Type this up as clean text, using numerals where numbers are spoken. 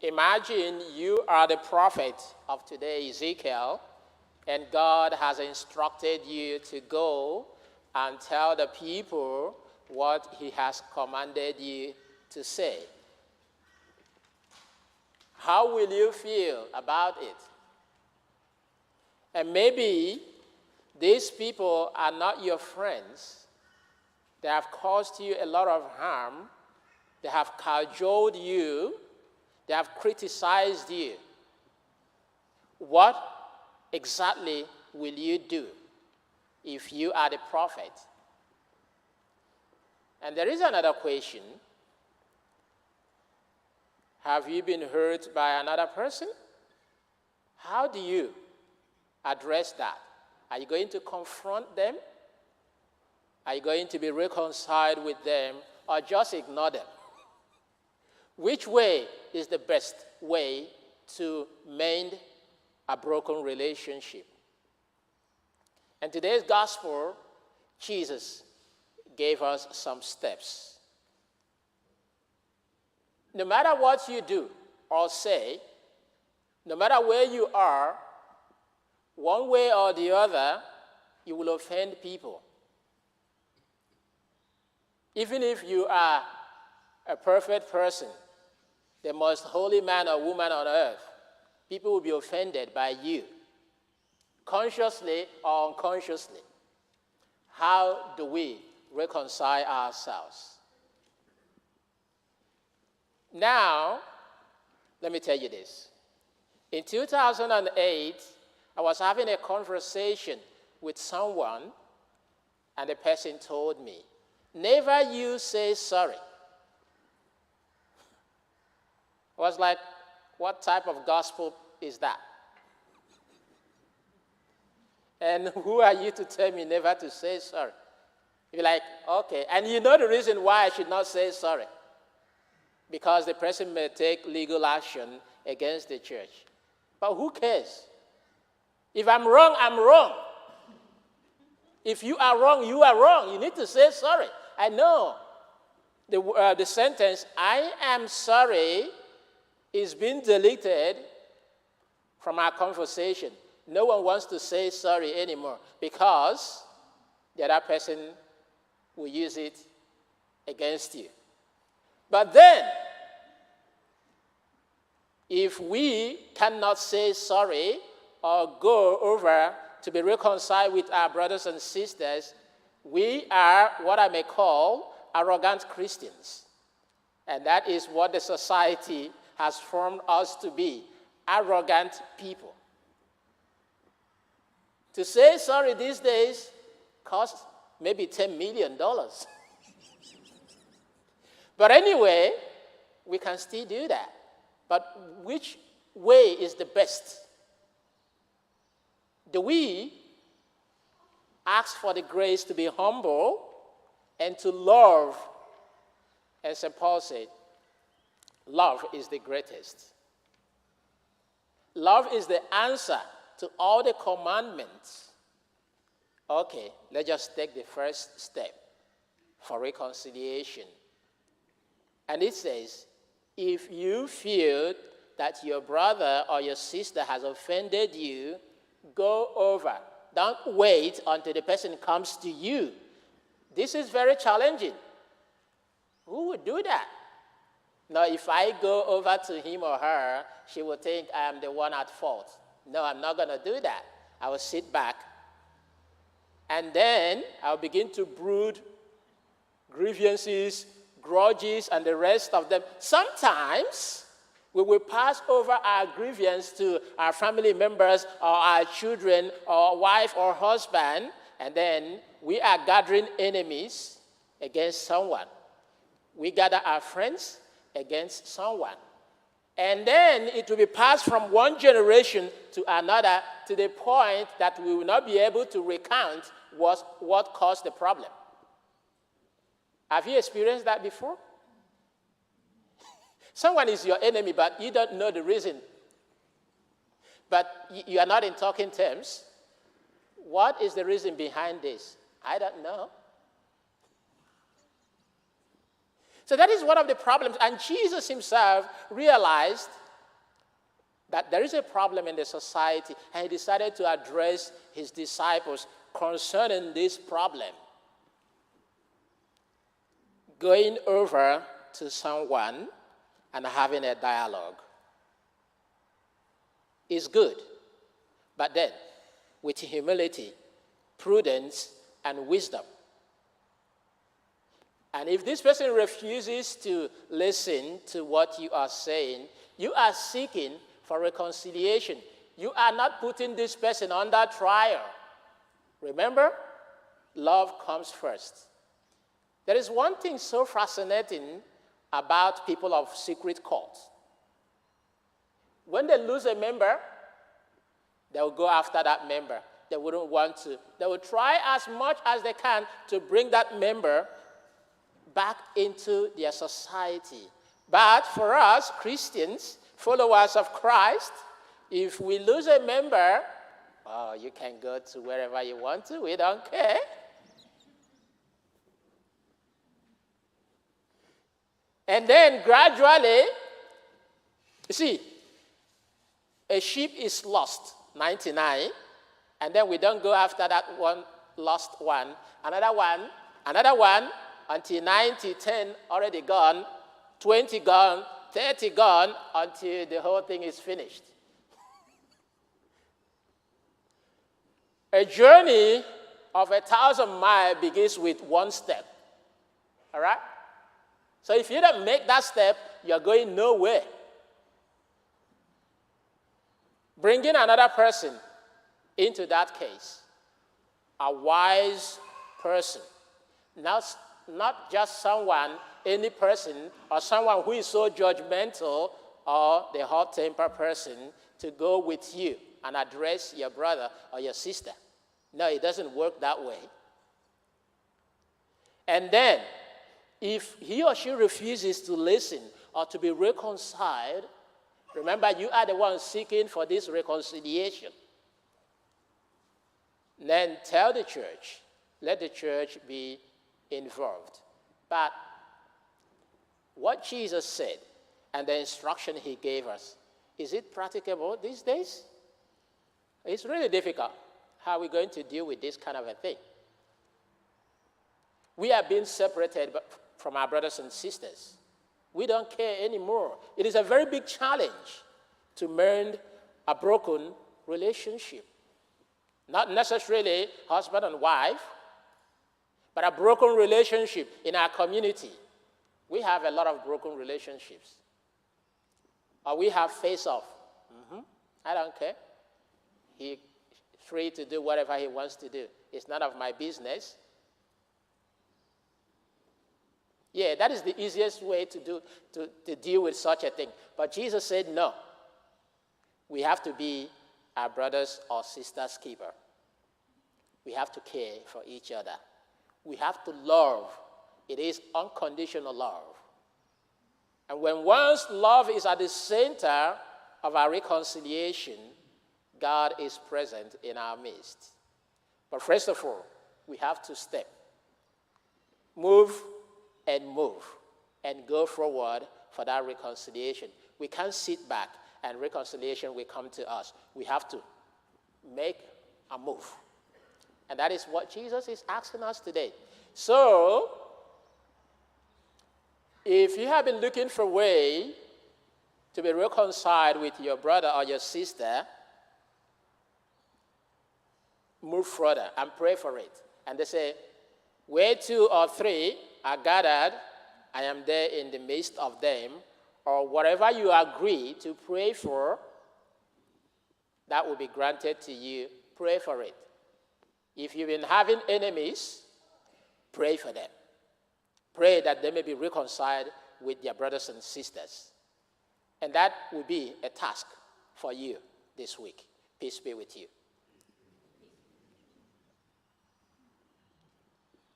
Imagine you are the prophet of today, Ezekiel, and God has instructed you to go and tell the people what he has commanded you to say. How will you feel about it? And maybe these people are not your friends. They have caused you a lot of harm. They have cajoled you. They have criticized you. What exactly will you do if you are the prophet? And there is another question. Have you been hurt by another person? How do you address that? Are you going to confront them? Are you going to be reconciled with them, or just ignore them? Which way is the best way to mend a broken relationship? In today's gospel, Jesus gave us some steps. No matter what you do or say, no matter where you are, one way or the other, you will offend people. Even if you are a perfect person, the most holy man or woman on earth, people will be offended by you, consciously or unconsciously. How do we reconcile ourselves? Now, let me tell you this. In 2008, I was having a conversation with someone, and the person told me, "Never you say sorry." I was like, what type of gospel is that? And who are you to tell me never to say sorry? You're like, okay. And you know the reason why I should not say sorry. Because the person may take legal action against the church. But who cares? If I'm wrong, I'm wrong. If you are wrong, you are wrong. You need to say sorry. I know the sentence, "I am sorry," is being deleted from our conversation. No one wants to say sorry anymore because the other person will use it against you. But then, if we cannot say sorry or go over to be reconciled with our brothers and sisters, we are what I may call arrogant Christians. And that is what the society has formed us to be, arrogant people. To say sorry these days costs maybe $10 million. But anyway, we can still do that. But which way is the best? Do we ask for the grace to be humble and to love? And St. Paul said, love is the greatest. Love is the answer to all the commandments. Okay, let's just take the first step for reconciliation. And it says, if you feel that your brother or your sister has offended you, go over. Don't wait until the person comes to you. This is very challenging. Who would do that? Now, if I go over to him or her, she will think I am the one at fault. No, I'm not going to do that. I will sit back. And then I'll begin to brood grievances, grudges, and the rest of them. Sometimes we will pass over our grievance to our family members or our children or wife or husband, and then we are gathering enemies against someone. We gather our friends against someone. And then it will be passed from one generation to another to the point that we will not be able to recount what caused the problem. Have you experienced that before? Someone is your enemy, but you don't know the reason. But you are not in talking terms. What is the reason behind this? I don't know. So that is one of the problems. And Jesus himself realized that there is a problem in the society, and he decided to address his disciples concerning this problem. Going over to someone and having a dialogue is good, but then with humility, prudence, and wisdom. And if this person refuses to listen to what you are saying, you are seeking for reconciliation. You are not putting this person under trial. Remember, love comes first. There is one thing so fascinating about people of secret cults. When they lose a member, they will go after that member. They wouldn't want to. They will try as much as they can to bring that member back into their society. But for us, Christians, followers of Christ, if we lose a member, oh, you can go to wherever you want to. We don't care. And then gradually, you see, a sheep is lost, 99, and then we don't go after that one lost one, another one, until 90, 10 already gone, 20 gone, 30 gone, until the whole thing is finished. A journey of 1,000 miles begins with one step, all right? So if you don't make that step, you're going nowhere. Bringing another person into that case, a wise person, not just someone, any person, or someone who is so judgmental or the hot-tempered person to go with you and address your brother or your sister. No, it doesn't work that way. And then, if he or she refuses to listen or to be reconciled, remember, you are the one seeking for this reconciliation. Then tell the church, let the church be involved. But what Jesus said and the instruction he gave us, is it practicable these days? It's really difficult. How are we going to deal with this kind of a thing? We are being separated from our brothers and sisters. We don't care anymore. It is a very big challenge to mend a broken relationship. Not necessarily husband and wife, but a broken relationship in our community. We have a lot of broken relationships. Or we have face-off. I don't care. He's free to do whatever he wants to do. It's none of my business. Yeah, that is the easiest way to deal with such a thing. But Jesus said no. We have to be our brothers or sisters' keeper. We have to care for each other. We have to love. It is unconditional love. And when one's love is at the center of our reconciliation, God is present in our midst. But first of all, we have to step. Move and go forward for that reconciliation. We can't sit back and reconciliation will come to us. We have to make a move. And that is what Jesus is asking us today. So, if you have been looking for a way to be reconciled with your brother or your sister, move further and pray for it. And they say, where 2 or 3 are gathered, I am there in the midst of them, or whatever you agree to pray for, that will be granted to you. Pray for it. If you've been having enemies, pray for them. Pray that they may be reconciled with their brothers and sisters. And that will be a task for you this week. Peace be with you.